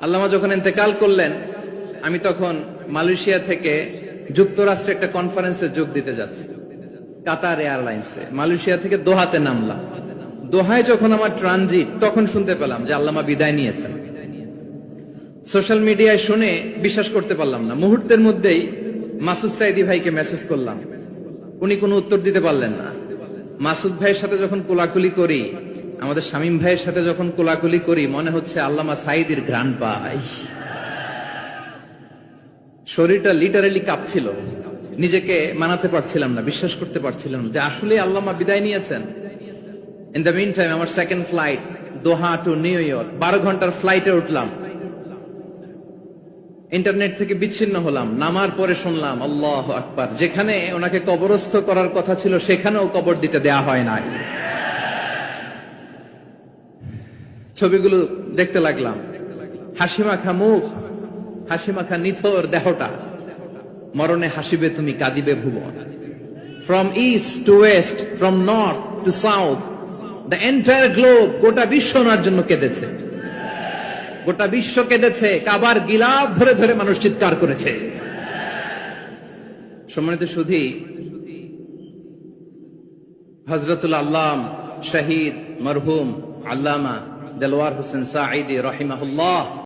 আল্লামা যখন ইন্তেকাল করলেন, আমি তখন মালয়েশিয়া থেকে যুক্তরাষ্ট্রে একটা কনফারেন্সে যোগ দিতে যাচ্ছি, কাতার এয়ারলাইন্সে। মালয়েশিয়া থেকে দোহাতে নামলাম। দোহায় যখন আমার ট্রানজিট, তখন শুনতে পেলাম যে আল্লামা বিদায় নিয়েছেন। সোশ্যাল মিডিয়ায় শুনে বিশ্বাস করতে পারলাম না। মুহূর্তের মধ্যেই মাসুদ সাইদি ভাইকে মেসেজ করলাম, উনি কোনো উত্তর দিতে পারলেন না। মাসুদ ভাইয়ের সাথে যখন কোলাকুলি করি, আমাদের শামীম ভাইয়ের সাথে যখন কোলাকুলি করি, মনে হচ্ছে আল্লামা সাইদির ঘ্রাণ পাই। শরীরটা লিটারালি কাঁপছিল, নিজেকে মানাতে পারছিলাম না, বিশ্বাস করতে পারছিলাম যে আসলে আল্লামা বিদায় নিয়েছেন। ইন দ্য মিন টাইম আমার সেকেন্ড ফ্লাইট, দোহা টু নিউ ইয়র্ক, 12 ঘন্টার ফ্লাইটে উঠলাম। ইন্টারনেট থেকে বিচ্ছিন্ন হলাম। নামার পরে শুনলাম আল্লাহু আকবার, যেখানে ওনাকে কবরস্থ করার কথা ছিল সেখানেও কবর দিতে দেয়া হয় নাই। ছবিগুলো দেখতে লাগলাম, হাসিমাখা মুখ, হাসিমাখা নিথর দেহটা। মরণে হাসিবে তুমি, কাঁদিবে ভুবন। From east to west, from north to south, the entire globe, গোটা বিশ্ব ওনার জন্য কেঁদেছে। গোটা বিশ্ব কেঁদেছে, কাবার গিলাফ ধরে ধরে মানুষ চিৎকার করেছে। সম্মানিত সুধী, হযরতুল আল্লাম শহীদ মরহুম আল্লামা দেলওয়ার হোসেন সাঈদী রাহিমাহুল্লাহ